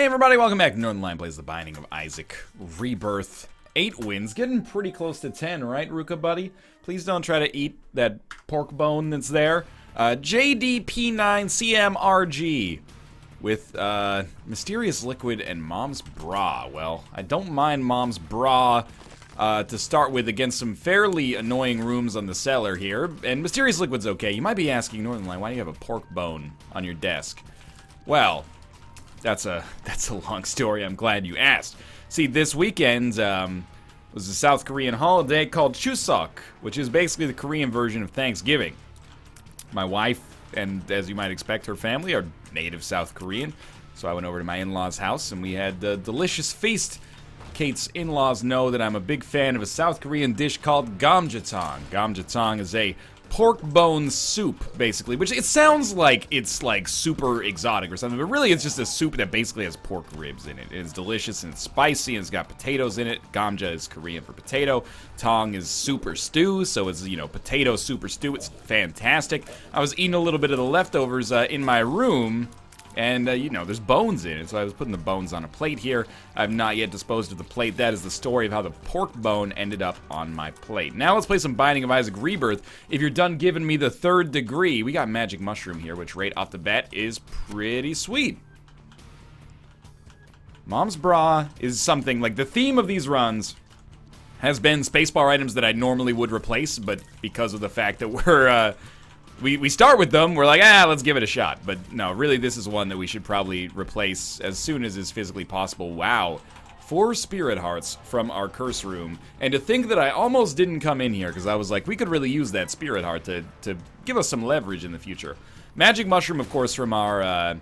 everybody, welcome back to Northern Lion Plays The Binding of Isaac Rebirth. 8 wins, getting pretty close to 10, right, Ruka buddy? Please don't try to eat that pork bone that's there. JDP9 CMRG with Mysterious Liquid and Mom's Bra. Well, I don't mind Mom's Bra to start with against some fairly annoying rooms on the cellar here. And Mysterious Liquid's okay. You might be asking, Northern Lion, why do you have a pork bone on your desk? Well, that's a long story. I'm glad you asked. See, this weekend was a South Korean holiday called Chuseok, which is basically the Korean version of Thanksgiving. My wife, and as you might expect, her family are native South Korean, so I went over to my in-laws' house and we had a delicious feast. Kate's in-laws know that I'm a big fan of a South Korean dish called gamjatang. Gamjatang is a pork bone soup, basically, which it sounds like it's like super exotic or something, but really it's just a soup that basically has pork ribs in it. It's delicious and it's spicy and it's got potatoes in it. Gamja is Korean for potato. Tong is super stew, so it's, you know, potato super stew. It's fantastic. I was eating a little bit of the leftovers in my room, and, you know, there's bones in it, so I was putting the bones on a plate here. I've not yet disposed of the plate. That is the story of how the pork bone ended up on my plate. Now let's play some Binding of Isaac Rebirth. If you're done giving me the 3rd degree, we got Magic Mushroom here, which right off the bat is pretty sweet. Mom's Bra is something, like, the theme of these runs has been spacebar items that I normally would replace, but because of the fact that we're, we start with them, we're like, let's give it a shot. But no, really, this is one that we should probably replace as soon as is physically possible. Wow. 4 spirit hearts from our curse room. And to think that I almost didn't come in here, because I was like, we could really use that spirit heart to give us some leverage in the future. Magic Mushroom, of course, from our,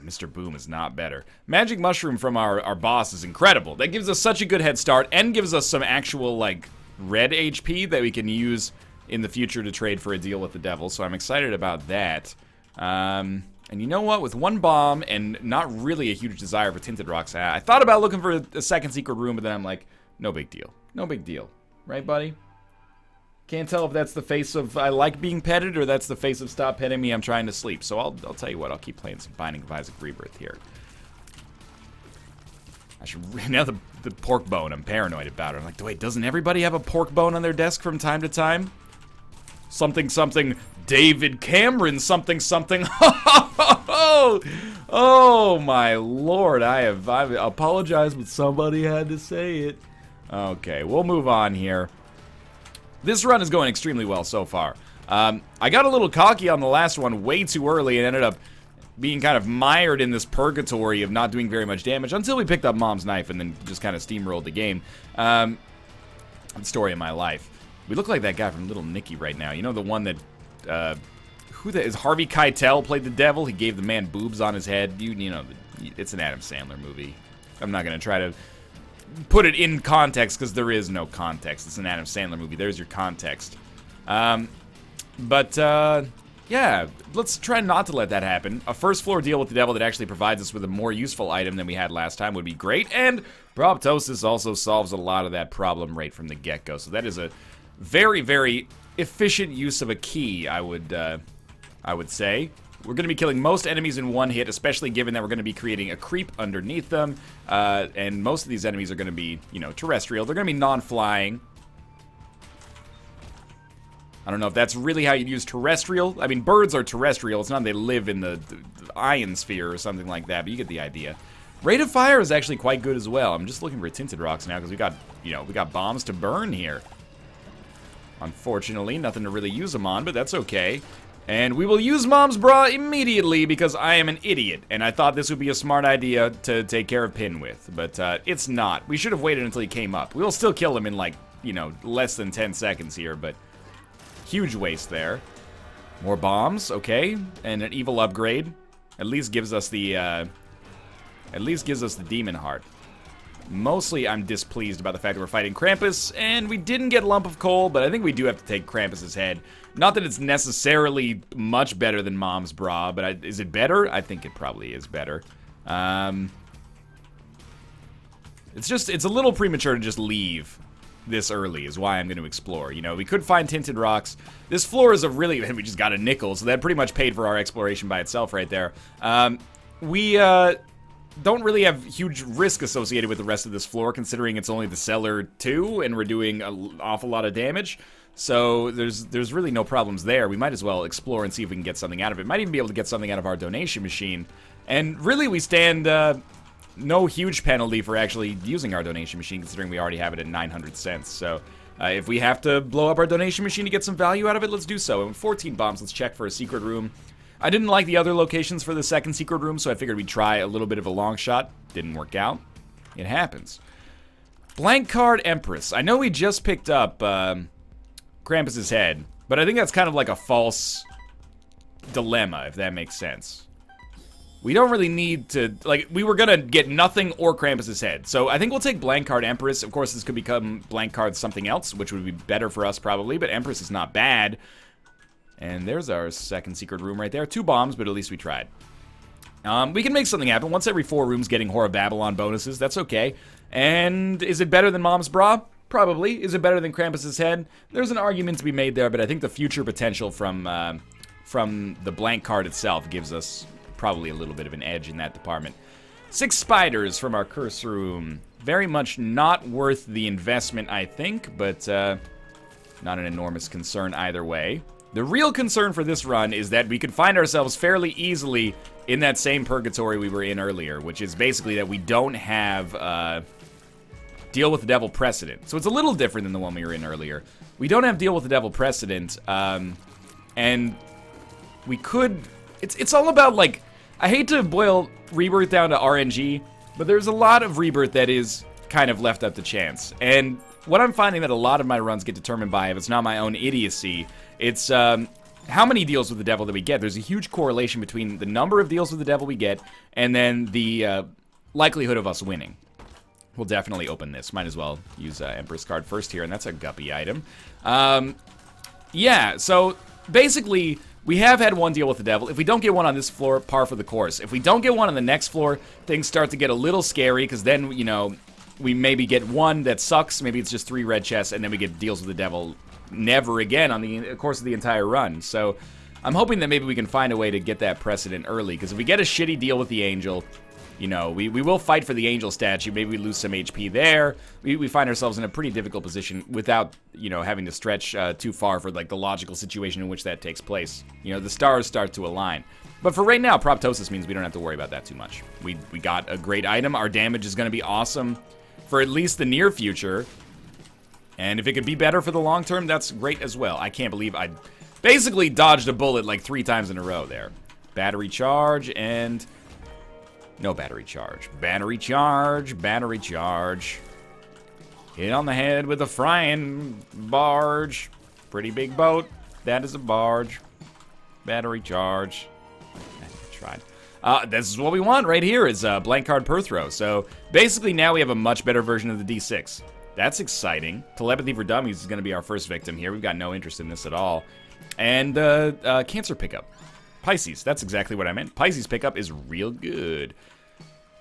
Mr. Boom is not better. Magic Mushroom from our boss is incredible. That gives us such a good head start and gives us some actual, like, red HP that we can use in the future to trade for a deal with the devil, so I'm excited about that. And you know what? With 1 bomb and not really a huge desire for Tinted Rocks, I thought about looking for a second secret room, but then I'm like, no big deal. No big deal. Right, buddy? Can't tell if that's the face of I like being petted or that's the face of stop petting me, I'm trying to sleep. So I'll tell you what, I'll keep playing some Binding of Isaac Rebirth here. I should, now the pork bone, I'm paranoid about it. I'm like, wait, doesn't everybody have a pork bone on their desk from time to time? Something, something, David Cameron, something, something. Oh, my lord. I apologized, but somebody had to say it. Okay, we'll move on here. This run is going extremely well so far. I got a little cocky on the last one way too early and ended up being kind of mired in this purgatory of not doing very much damage until we picked up Mom's knife and then just kind of steamrolled the game. The story of my life. We look like that guy from Little Nicky right now. You know, the one that, who that is? Harvey Keitel played the devil. He gave the man boobs on his head. You know, it's an Adam Sandler movie. I'm not going to try to put it in context because there is no context. It's an Adam Sandler movie. There's your context. Yeah, let's try not to let that happen. A first floor deal with the devil that actually provides us with a more useful item than we had last time would be great. And Proptosis also solves a lot of that problem right from the get-go. So that is a very, very efficient use of a key, I would say. We're going to be killing most enemies in 1 hit, especially given that we're going to be creating a creep underneath them. And most of these enemies are going to be, you know, terrestrial. They're going to be non-flying. I don't know if that's really how you'd use terrestrial. I mean, birds are terrestrial. It's not they live in the ionosphere or something like that, but you get the idea. Rate of fire is actually quite good as well. I'm just looking for Tinted Rocks now because we got, you know, we got bombs to burn here. Unfortunately, nothing to really use them on, but that's okay. And we will use Mom's Bra immediately because I am an idiot, and I thought this would be a smart idea to take care of Pin with, but it's not. We should have waited until he came up. We'll still kill him in, like, you know, less than 10 seconds here, but huge waste there. More bombs, okay, and an evil upgrade. At least gives us the demon heart. Mostly, I'm displeased about the fact that we're fighting Krampus, and we didn't get Lump of Coal, but I think we do have to take Krampus's head. Not that it's necessarily much better than Mom's Bra, but is it better? I think it probably is better. It's a little premature to just leave this early, is why I'm going to explore. You know, we could find Tinted Rocks. This floor is a really, we just got a nickel, so that pretty much paid for our exploration by itself right there. we don't really have huge risk associated with the rest of this floor, considering it's only the cellar 2, and we're doing an awful lot of damage. So there's really no problems there. We might as well explore and see if we can get something out of it. Might even be able to get something out of our donation machine. And really, we stand no huge penalty for actually using our donation machine, considering we already have it at 900 cents. So if we have to blow up our donation machine to get some value out of it, let's do so. And with 14 bombs, let's check for a secret room. I didn't like the other locations for the second secret room, so I figured we'd try a little bit of a long shot. Didn't work out. It happens. Blank card Empress. I know we just picked up Krampus's head, but I think that's kind of like a false dilemma, if that makes sense. We don't really need to, like, we were gonna get nothing or Krampus's head. So I think we'll take blank card Empress. Of course, this could become blank card something else, which would be better for us probably, but Empress is not bad. And there's our second secret room right there. 2 bombs, but at least we tried. We can make something happen. Once every 4 rooms getting Whore of Babylon bonuses. That's okay. And is it better than Mom's Bra? Probably. Is it better than Krampus's head? There's an argument to be made there, but I think the future potential from the blank card itself gives us probably a little bit of an edge in that department. 6 spiders from our curse room. Very much not worth the investment, I think, but not an enormous concern either way. The real concern for this run is that we could find ourselves fairly easily in that same purgatory we were in earlier, which is basically that we don't have Deal with the Devil precedent. So it's a little different than the one we were in earlier. We don't have Deal with the Devil precedent, and we could... It's all about, like... I hate to boil Rebirth down to RNG, but there's a lot of Rebirth that is kind of left up to chance. And what I'm finding that a lot of my runs get determined by, if it's not my own idiocy, it's how many deals with the devil that we get. There's a huge correlation between the number of deals with the devil we get and then the likelihood of us winning. We'll definitely open this. Might as well use Empress card first here, and that's a guppy item. Yeah, so basically, we have had 1 deal with the devil. If we don't get one on this floor, par for the course. If we don't get one on the next floor, things start to get a little scary, because then, you know, we maybe get 1 that sucks. Maybe it's just 3 red chests, and then we get deals with the devil never again on the course of the entire run. So I'm hoping that maybe we can find a way to get that precedent early, because if we get a shitty deal with the angel, you know, we will fight for the angel statue. Maybe we lose some HP there. We find ourselves in a pretty difficult position without, you know, having to stretch too far for, like, the logical situation in which that takes place. You know, the stars start to align. But for right now, Proptosis means we don't have to worry about that too much. We got a great item. Our damage is going to be awesome for at least the near future. And if it could be better for the long term, that's great as well. I can't believe I basically dodged a bullet like 3 times in a row there. Battery charge and... no battery charge. Battery charge, battery charge. Hit on the head with a frying barge. Pretty big boat. That is a barge. Battery charge. I tried. This is what we want right here is blank card Perthrow. So basically now we have a much better version of the D6. That's exciting. Telepathy for Dummies is going to be our first victim here. We've got no interest in this at all. And Cancer Pickup. Pisces, that's exactly what I meant. Pisces Pickup is real good.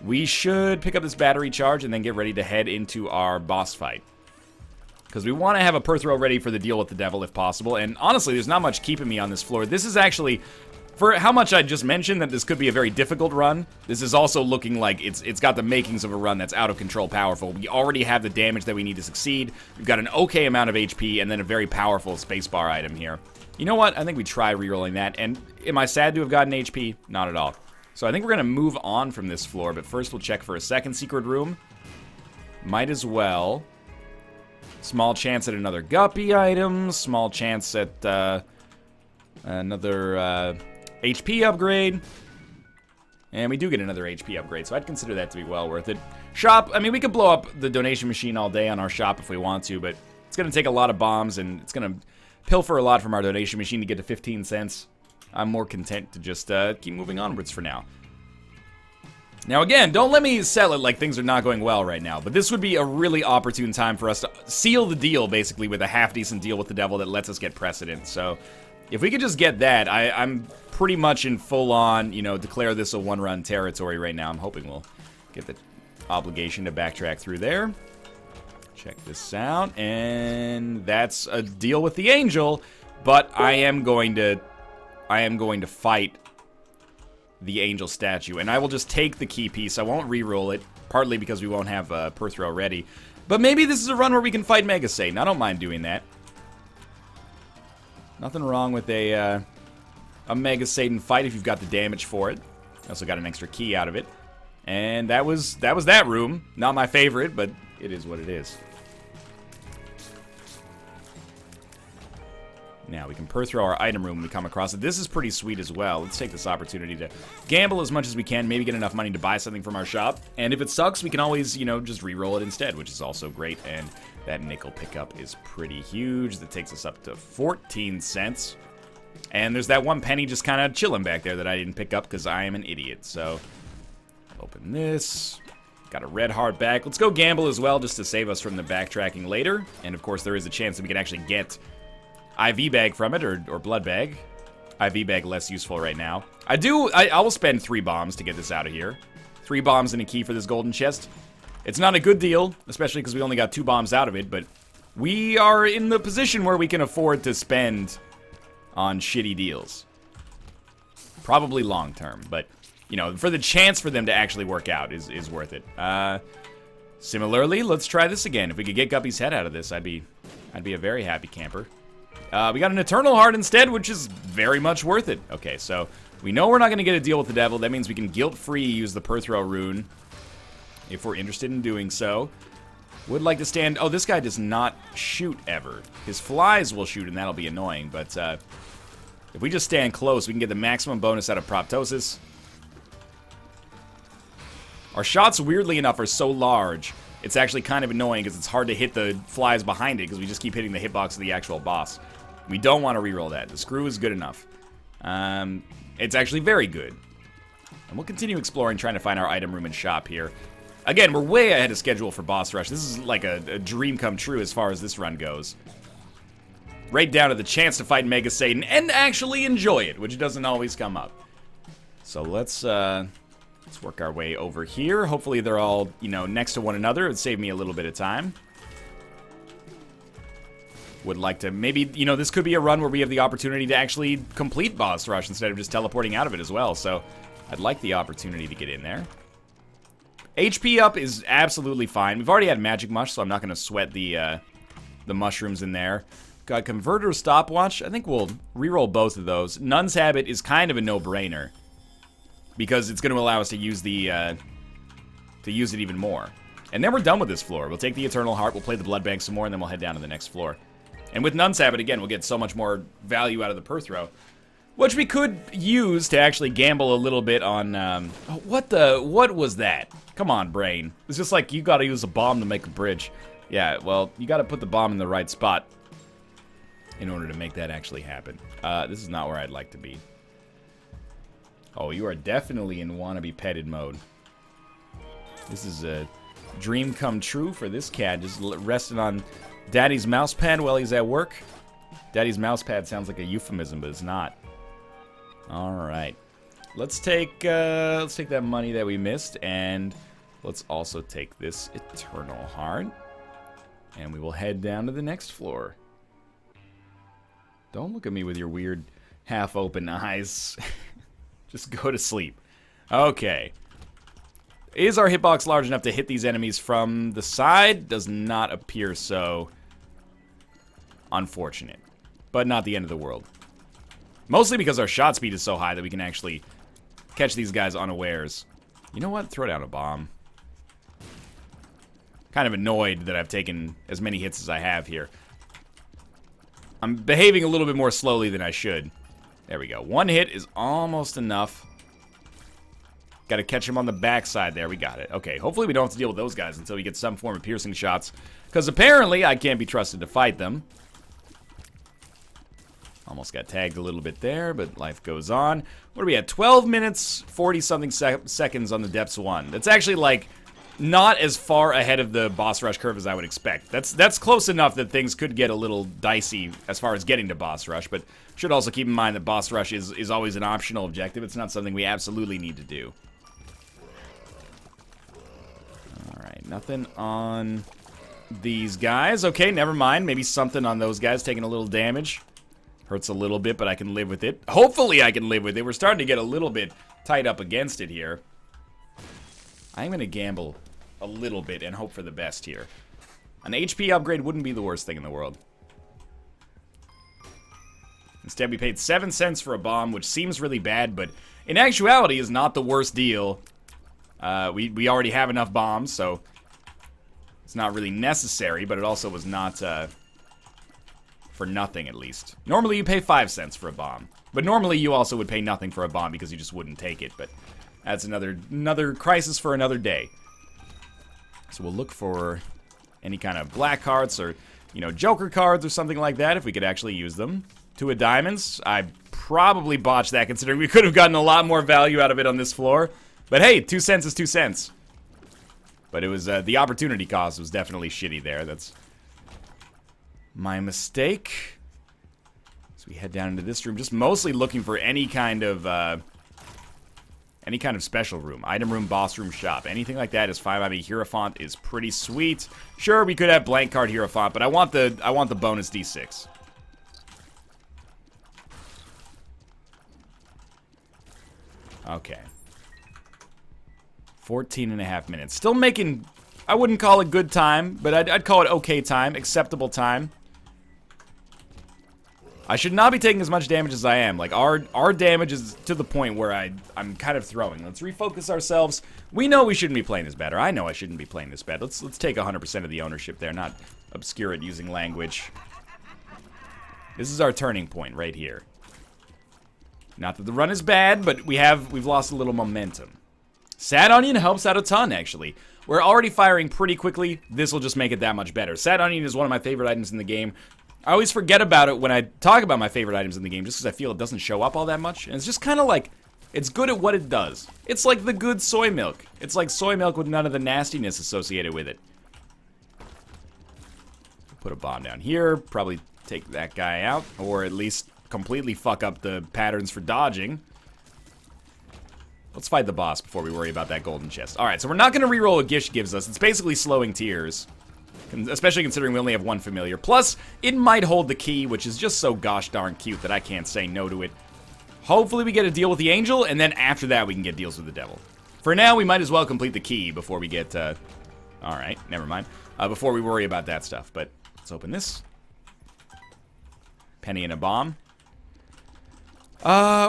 We should pick up this battery charge and then get ready to head into our boss fight. Because we want to have a Perthrow ready for the deal with the devil if possible. And honestly, there's not much keeping me on this floor. This is actually... for how much I just mentioned that this could be a very difficult run, this is also looking like it's got the makings of a run that's out of control powerful. We already have the damage that we need to succeed. We've got an okay amount of HP and then a very powerful spacebar item here. You know what? I think we try rerolling that. And am I sad to have gotten HP? Not at all. So I think we're going to move on from this floor, but first we'll check for a second secret room. Might as well. Small chance at another guppy item. Small chance at another... HP upgrade. And we do get another HP upgrade, so I'd consider that to be well worth it. Shop, I mean, we could blow up the donation machine all day on our shop if we want to, but it's going to take a lot of bombs, and it's going to pilfer a lot from our donation machine to get to 15 cents. I'm more content to just keep moving onwards for now. Now again, don't let me sell it like things are not going well right now, but this would be a really opportune time for us to seal the deal, basically, with a half-decent deal with the devil that lets us get precedent, so... if we could just get that, I'm pretty much in full-on, you know, declare this a one-run territory right now. I'm hoping we'll get the obligation to backtrack through there. Check this out, and that's a deal with the angel, but I am going to fight the angel statue. And I will just take the key piece. I won't re-roll it, partly because we won't have per throw ready. But maybe this is a run where we can fight Mega Satan. I don't mind doing that. Nothing wrong with a Mega Satan fight if you've got the damage for it. I also got an extra key out of it. And that was that room. Not my favorite, but it is what it is. Now, we can per throw our item room when we come across it. This is pretty sweet as well. Let's take this opportunity to gamble as much as we can, maybe get enough money to buy something from our shop. And if it sucks, we can always, you know, just re-roll it instead, which is also great. And that nickel pickup is pretty huge. That takes us up to 14 cents. And there's that 1 penny just kind of chilling back there that I didn't pick up because I am an idiot. So, open this. Got a red heart back. Let's go gamble as well, just to save us from the backtracking later. And, of course, there is a chance that we can actually get IV bag from it, or blood bag. IV bag less useful right now. I will spend 3 bombs to get this out of here. 3 bombs and a key for this golden chest. It's not a good deal, especially because we only got 2 bombs out of it, but we are in the position where we can afford to spend on shitty deals. Probably long term, but, you know, for the chance for them to actually work out is worth it. Similarly, let's try this again. If we could get Guppy's head out of this, I'd be a very happy camper. We got an Eternal Heart instead, which is very much worth it. Okay, so we know we're not going to get a deal with the devil. That means we can guilt-free use the per throw rune if we're interested in doing so. Would like to stand... Oh, this guy does not shoot ever. His flies will shoot, and that'll be annoying. But if we just stand close, we can get the maximum bonus out of Proptosis. Our shots, weirdly enough, are so large, it's actually kind of annoying because it's hard to hit the flies behind it because we just keep hitting the hitbox of the actual boss. We don't want to reroll that. The screw is good enough. It's actually very good. And we'll continue exploring, trying to find our item room and shop here. Again, we're way ahead of schedule for boss rush. This is like a dream come true as far as this run goes. Right down to the chance to fight Mega Satan and actually enjoy it, which doesn't always come up. So let's work our way over here. Hopefully they're all, you know, next to one another. It would save me a little bit of time. Would like to maybe, you know, this could be a run where we have the opportunity to actually complete boss rush instead of just teleporting out of it as well. So I'd like the opportunity to get in there. HP up is absolutely fine. We've already had Magic Mush, so I'm not going to sweat the mushrooms in there. Got Converter Stopwatch. I think we'll reroll both of those. Nun's Habit is kind of a no-brainer because it's going to allow us to use it even more. And then we're done with this floor. We'll take the Eternal Heart, we'll play the Blood Bank some more, and then we'll head down to the next floor. And with Nun's Habit, again, we'll get so much more value out of the per throw, which we could use to actually gamble a little bit on, what was that? Come on, brain. It's just like you gotta use a bomb to make a bridge. Yeah, well, you gotta put the bomb in the right spot in order to make that actually happen. This is not where I'd like to be. Oh, you are definitely in wannabe petted mode. This is a dream come true for this cat, just resting on Daddy's mouse pad while he's at work. Daddy's mouse pad sounds like a euphemism, but it's not. Alright. Let's take that money that we missed, and let's also take this Eternal Heart. And we will head down to the next floor. Don't look at me with your weird half-open eyes. Just go to sleep. Okay. Is our hitbox large enough to hit these enemies from the side? Does not appear so. Unfortunate. But not the end of the world. Mostly because our shot speed is so high that we can actually catch these guys unawares. You know what? Throw down a bomb. Kind of annoyed that I've taken as many hits as I have here. I'm behaving a little bit more slowly than I should. There we go. 1 hit is almost enough. Got to catch him on the backside there. We got it. Okay, hopefully we don't have to deal with those guys until we get some form of piercing shots. Because apparently I can't be trusted to fight them. Almost got tagged a little bit there, but life goes on. What are we at? 12 minutes, 40-something seconds on the Depths 1. That's actually, like, not as far ahead of the boss rush curve as I would expect. That's close enough that things could get a little dicey as far as getting to boss rush, but should also keep in mind that boss rush is always an optional objective. It's not something we absolutely need to do. Alright, nothing on these guys. Okay, never mind. Maybe something on those guys taking a little damage. Hurts a little bit, but I can live with it. Hopefully I can live with it. We're starting to get a little bit tight up against it here. I'm going to gamble a little bit and hope for the best here. An HP upgrade wouldn't be the worst thing in the world. Instead, we paid 7 cents for a bomb, which seems really bad, but in actuality is not the worst deal. We already have enough bombs, so it's not really necessary, but it also was not for nothing, at least. Normally, you pay 5 cents for a bomb, but normally you also would pay nothing for a bomb because you just wouldn't take it, but that's another crisis for another day. So we'll look for any kind of black cards or, you know, Joker cards or something like that if we could actually use them. 2 of diamonds. I probably botched that considering we could have gotten a lot more value out of it on this floor. But hey, 2 cents is 2 cents. But it was, the opportunity cost was definitely shitty there. That's my mistake. So we head down into this room, just mostly looking for any kind of special room. Item room, boss room, shop. Anything like that is fine by me. Hierophant is pretty sweet. Sure, we could have blank card Hierophant, but I want the bonus D6. Okay. 14.5 minutes. Still making, I wouldn't call it good time, but I'd call it okay time, acceptable time. I should not be taking as much damage as I am. Like, our damage is to the point where I'm kind of throwing. Let's refocus ourselves. We know we shouldn't be playing this bad, or I know I shouldn't be playing this bad. Let's take 100% of the ownership there, not obscure it using language. This is our turning point right here. Not that the run is bad, but we've lost a little momentum. Sad Onion helps out a ton, actually. We're already firing pretty quickly. This will just make it that much better. Sad Onion is one of my favorite items in the game. I always forget about it when I talk about my favorite items in the game, just because I feel it doesn't show up all that much. And it's just kind of like, it's good at what it does. It's like the good soy milk. It's like soy milk with none of the nastiness associated with it. Put a bomb down here, probably take that guy out, or at least completely fuck up the patterns for dodging. Let's fight the boss before we worry about that golden chest. Alright, so we're not going to reroll what Gish gives us. It's basically slowing tears. Especially considering we only have 1 familiar. Plus, it might hold the key, which is just so gosh darn cute that I can't say no to it. Hopefully we get a deal with the angel, and then after that we can get deals with the devil. For now, we might as well complete the key before we get, alright, never mind. Before we worry about that stuff. But let's open this. Penny and a bomb.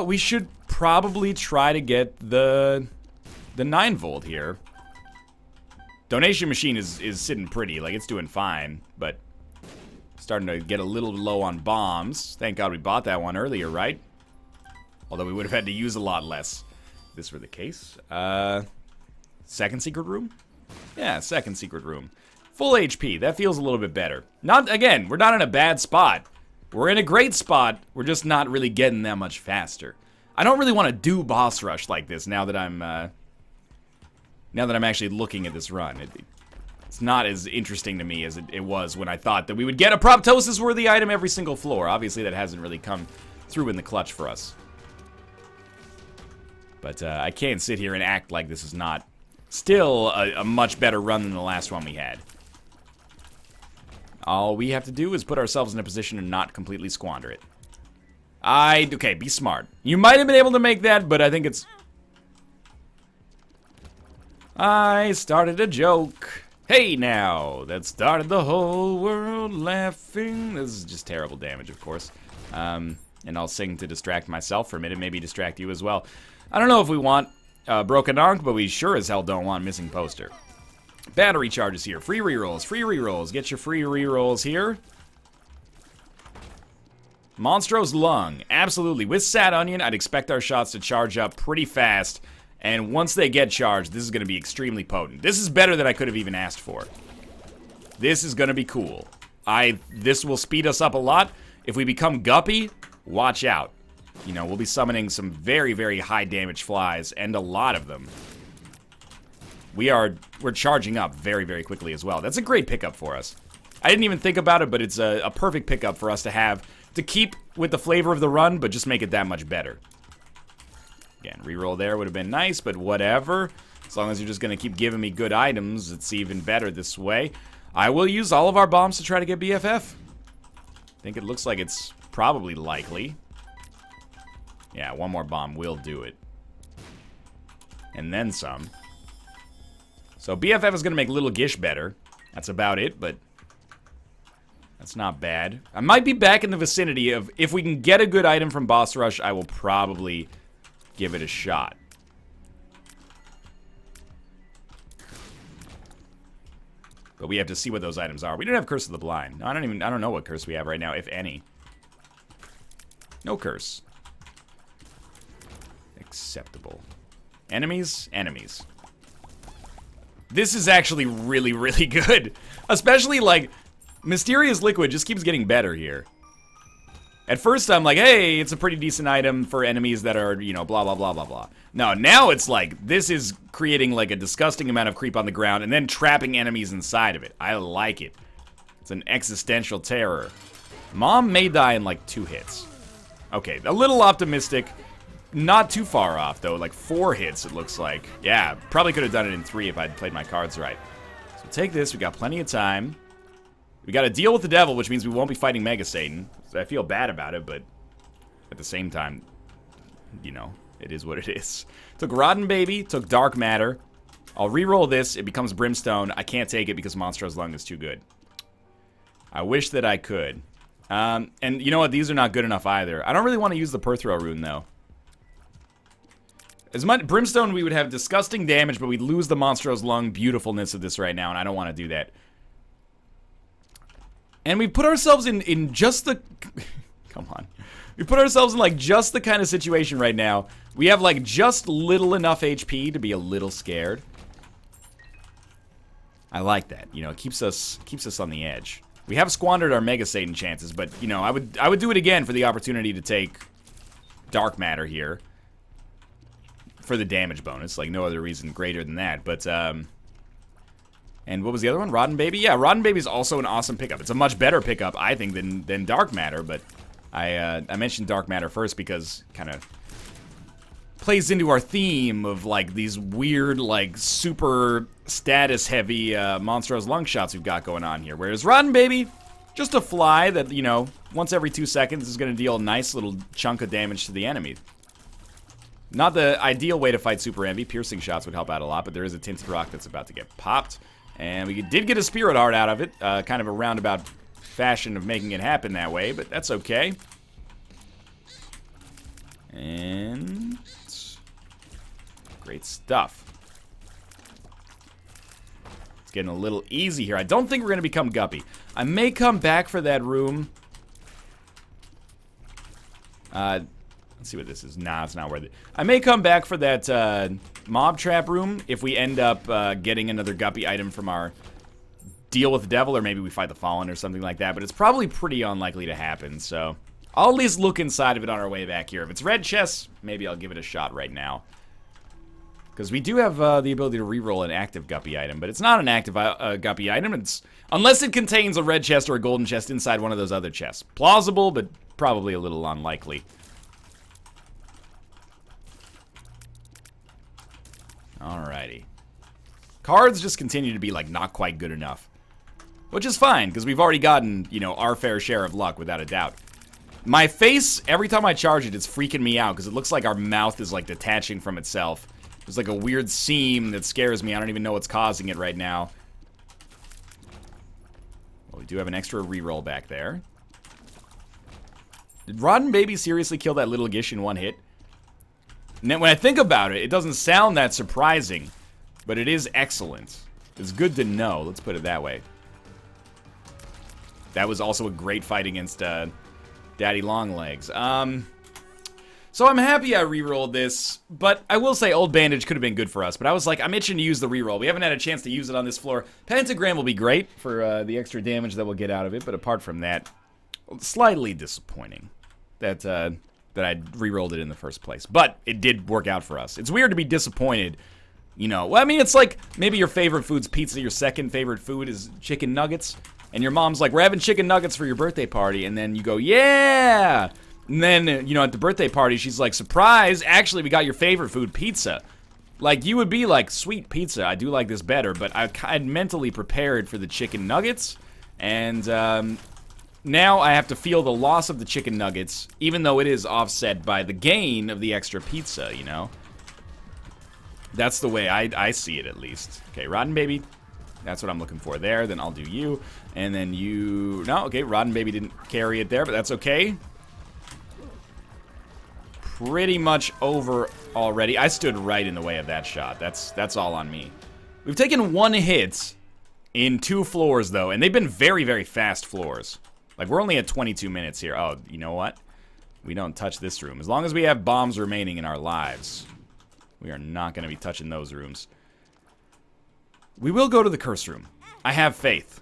We should probably try to get the 9-volt here. Donation machine is sitting pretty, like it's doing fine, but starting to get a little low on bombs. Thank God we bought that one earlier, right? Although we would have had to use a lot less if this were the case. Second secret room? Yeah, second secret room. Full HP, that feels a little bit better. Again, we're not in a bad spot. We're in a great spot, we're just not really getting that much faster. I don't really want to do boss rush like this now that I'm actually looking at this run. It's not as interesting to me as it was when I thought that we would get a Proptosis-worthy item every single floor. Obviously, that hasn't really come through in the clutch for us. But I can't sit here and act like this is not still a much better run than the last one we had. All we have to do is put ourselves in a position to not completely squander it. Okay, be smart. You might have been able to make that, but I think it's... I started a joke. Hey now, that started the whole world laughing. This is just terrible damage, of course. And I'll sing to distract myself for a minute, maybe distract you as well. I don't know if we want Broken Arc, but we sure as hell don't want Missing Poster. Battery charges here. Free rerolls, free rerolls. Get your free rerolls here. Monstro's Lung. Absolutely. With Sad Onion, I'd expect our shots to charge up pretty fast. And once they get charged, this is going to be extremely potent. This is better than I could have even asked for. This is going to be cool. This will speed us up a lot. If we become Guppy, watch out. You know, we'll be summoning some very, very high damage flies, and a lot of them. We're charging up very, very quickly as well. That's a great pickup for us. I didn't even think about it, but it's a perfect pickup for us to have to keep with the flavor of the run, but just make it that much better. Again, reroll there would have been nice, but whatever. As long as you're just going to keep giving me good items, it's even better this way. I will use all of our bombs to try to get BFF. I think it looks like it's probably likely. Yeah, one more bomb will do it. And then some. So BFF is going to make Little Gish better. That's about it, but that's not bad. I might be back in the vicinity of, if we can get a good item from Boss Rush, I will probably give it a shot. But we have to see what those items are. We don't have Curse of the Blind. I don't know what curse we have right now, if any. No curse. Acceptable. Enemies? Enemies. This is actually really, really good. Especially, like, Mysterious Liquid just keeps getting better here. At first, I'm like, hey, it's a pretty decent item for enemies that are, you know, blah, blah, blah, blah, blah. No, now it's like, this is creating, like, a disgusting amount of creep on the ground and then trapping enemies inside of it. I like it. It's an existential terror. Mom may die in, like, 2 hits. Okay, a little optimistic. Not too far off, though. Like, 4 hits, it looks like. Yeah, probably could have done it in 3 if I'd played my cards right. So take this. We got plenty of time. We got to deal with the devil, which means we won't be fighting Mega Satan. So I feel bad about it, but at the same time, you know, it is what it is. Took Rotten Baby, took Dark Matter. I'll re-roll this. It becomes Brimstone. I can't take it because Monstro's Lung is too good. I wish that I could. And you know what? These are not good enough either. I don't really want to use the Perthrow rune, though. As much Brimstone, we would have disgusting damage, but we'd lose the Monstro's Lung beautifulness of this right now, and I don't want to do that. And we put ourselves in just the... Come on. We put ourselves in, like, just the kind of situation right now. We have, like, just little enough HP to be a little scared. I like that. You know, it keeps us on the edge. We have squandered our Mega Satan chances, but, you know, I would do it again for the opportunity to take Dark Matter here. For the damage bonus. Like, no other reason greater than that. But, and what was the other one? Rotten Baby? Yeah, Rotten Baby is also an awesome pickup. It's a much better pickup, I think, than Dark Matter, but I mentioned Dark Matter first because it kind of plays into our theme of, like, these weird, like, super status-heavy Monstro's Lung shots we've got going on here. Whereas Rotten Baby, just a fly that, you know, once every 2 seconds is going to deal a nice little chunk of damage to the enemy. Not the ideal way to fight Super Envy. Piercing shots would help out a lot, but there is a Tinted Rock that's about to get popped. And we did get a Spirit Heart out of it. Kind of a roundabout fashion of making it happen that way, but that's okay. And... great stuff. It's getting a little easy here. I don't think we're going to become Guppy. I may come back for that room. Let's see what this is. Nah, it's not worth it. I may come back for that mob trap room if we end up getting another Guppy item from our deal with the devil, or maybe we fight the Fallen or something like that, but it's probably pretty unlikely to happen, so I'll at least look inside of it on our way back here. If it's red chests, maybe I'll give it a shot right now. Because we do have the ability to reroll an active Guppy item, but it's not an active Guppy item. It's unless it contains a red chest or a golden chest inside one of those other chests. Plausible, but probably a little unlikely. Alrighty. Cards just continue to be, like, not quite good enough. Which is fine, because we've already gotten, you know, our fair share of luck, without a doubt. My face, every time I charge it, it's freaking me out, because it looks like our mouth is, like, detaching from itself. There's, like, a weird seam that scares me. I don't even know what's causing it right now. Well, we do have an extra reroll back there. Did Rotten Baby seriously kill that Little Gish in 1 hit? And then when I think about it, it doesn't sound that surprising, but it is excellent. It's good to know, let's put it that way. That was also a great fight against Daddy Longlegs. So I'm happy I rerolled this, but I will say Old Bandage could have been good for us, but I was like, I'm itching to use the reroll. We haven't had a chance to use it on this floor. Pentagram will be great for the extra damage that we'll get out of it, but apart from that, slightly disappointing that that I re-rolled it in the first place. But it did work out for us. It's weird to be disappointed, you know. Well, I mean, it's like maybe your favorite food's pizza, your second favorite food is chicken nuggets, and your mom's like, we're having chicken nuggets for your birthday party, and then you go, yeah! And then, you know, at the birthday party, she's like, surprise, actually, we got your favorite food, pizza. Like, you would be like, sweet pizza, I do like this better, but I'd mentally prepared for the chicken nuggets, and, now I have to feel the loss of the chicken nuggets, even though it is offset by the gain of the extra pizza, you know? That's the way I see it, at least. Okay, Rotten Baby. That's what I'm looking for there. Then I'll do you. And then you... No, okay, Rotten Baby didn't carry it there, but that's okay. Pretty much over already. I stood right in the way of that shot. That's all on me. We've taken 1 hit in 2 floors, though, and they've been very, very fast floors. Like, we're only at 22 minutes here. Oh, you know what? We don't touch this room. As long as we have bombs remaining in our lives, we are not going to be touching those rooms. We will go to the curse room. I have faith.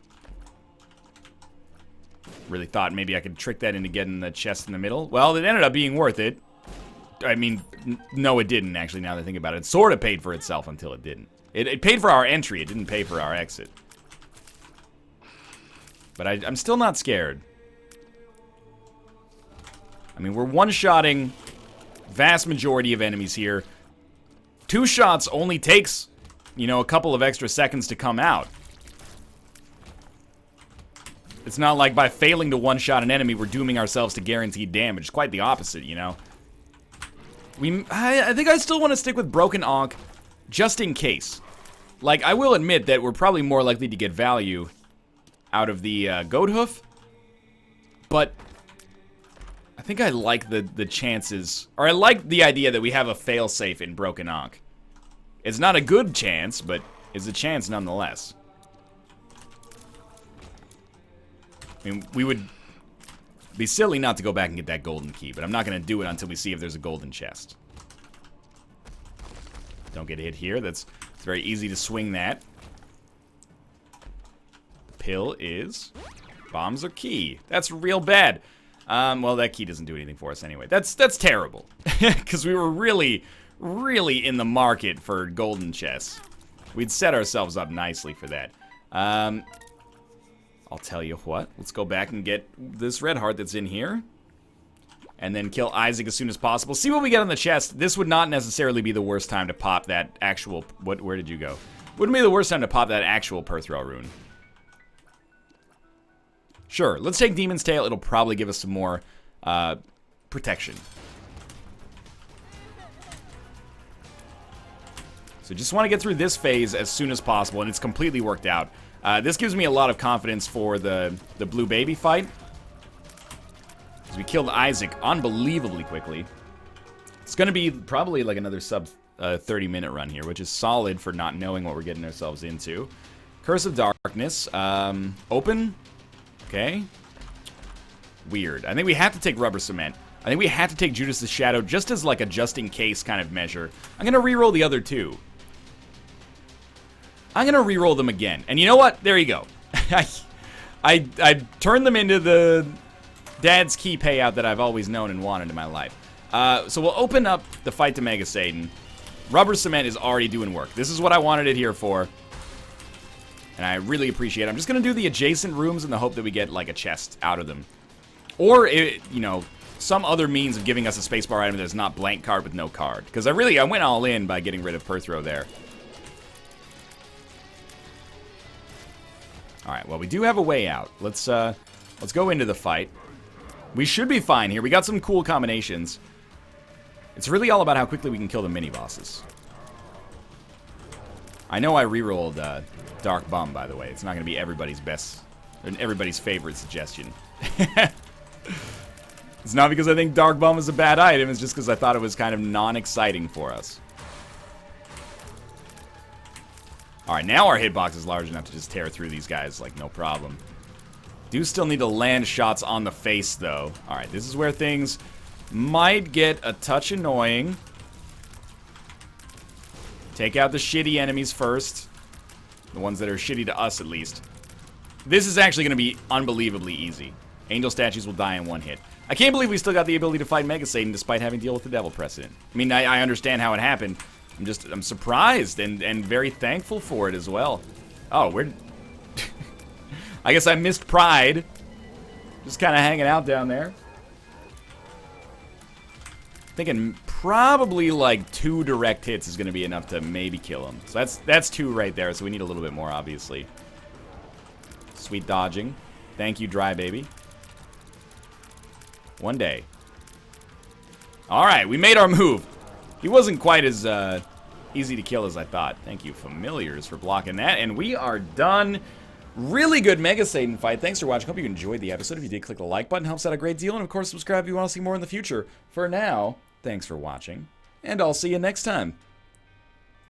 Really thought maybe I could trick that into getting the chest in the middle. Well, it ended up being worth it. I mean, no, it didn't, actually, now that I think about it. It sort of paid for itself until it didn't. It paid for our entry. It didn't pay for our exit. But I'm still not scared. I mean, we're one-shotting vast majority of enemies here. 2 shots only takes, you know, a couple of extra seconds to come out. It's not like by failing to one-shot an enemy, we're dooming ourselves to guaranteed damage. It's quite the opposite, you know. I think I still want to stick with Broken Ankh, just in case. Like, I will admit that we're probably more likely to get value out of the Goat Hoof, but I think I like the chances, or I like the idea that we have a failsafe in Broken Ankh. It's not a good chance, but it's a chance nonetheless. I mean, we would be silly not to go back and get that golden key, but I'm not going to do it until we see if there's a golden chest. Don't get hit here. It's very easy to swing that. The pill is... Bombs are key. That's real bad. Well, that key doesn't do anything for us anyway. That's terrible. Because we were really, really in the market for golden chests. We'd set ourselves up nicely for that. I'll tell you what. Let's go back and get this red heart that's in here. And then kill Isaac as soon as possible. See what we get on the chest. This would not necessarily be the worst time to pop that actual... Where did you go? Wouldn't be the worst time to pop that actual Perthrow rune. Sure, let's take Demon's Tail. It'll probably give us some more protection. So just want to get through this phase as soon as possible, and it's completely worked out. This gives me a lot of confidence for the blue baby fight. Because we killed Isaac unbelievably quickly. It's going to be probably like another sub 30-minute run here, which is solid for not knowing what we're getting ourselves into. Curse of Darkness. Open. Okay. Weird. I think we have to take Rubber Cement. I think we have to take Judas' Shadow just as like a just-in-case kind of measure. I'm going to reroll the other 2. I'm going to reroll them again. And you know what? There you go. I turned them into the dad's key payout that I've always known and wanted in my life. So we'll open up the fight to Mega Satan. Rubber Cement is already doing work. This is what I wanted it here for. And I really appreciate it. I'm just going to do the adjacent rooms in the hope that we get, like, a chest out of them. Or, you know, some other means of giving us a spacebar item that's not blank card with no card. Because I went all in by getting rid of Perthrow there. Alright, well, we do have a way out. Let's go into the fight. We should be fine here. We got some cool combinations. It's really all about how quickly we can kill the mini-bosses. I know I rerolled Dark Bum, by the way. It's not going to be everybody's best, everybody's favorite suggestion. It's not because I think Dark Bum is a bad item. It's just because I thought it was kind of non-exciting for us. Alright, now our hitbox is large enough to just tear through these guys, like, no problem. Do still need to land shots on the face, though. Alright, this is where things might get a touch annoying. Take out the shitty enemies first. The ones that are shitty to us, at least. This is actually going to be unbelievably easy. Angel statues will die in 1 hit. I can't believe we still got the ability to fight Mega Satan despite having to deal with the devil precedent. I mean, I understand how it happened. I'm surprised and very thankful for it as well. Oh, we're... I guess I missed Pride. Just kind of hanging out down there. Thinking probably like 2 direct hits is going to be enough to maybe kill him. So that's 2 right there, so we need a little bit more, obviously. Sweet dodging. Thank you, Dry Baby. One day. Alright, we made our move. He wasn't quite as easy to kill as I thought. Thank you, Familiars, for blocking that. And we are done. Really good Mega Satan fight. Thanks for watching. Hope you enjoyed the episode. If you did, click the like button. Helps out a great deal. And, of course, subscribe if you want to see more in the future. For now, thanks for watching. And I'll see you next time.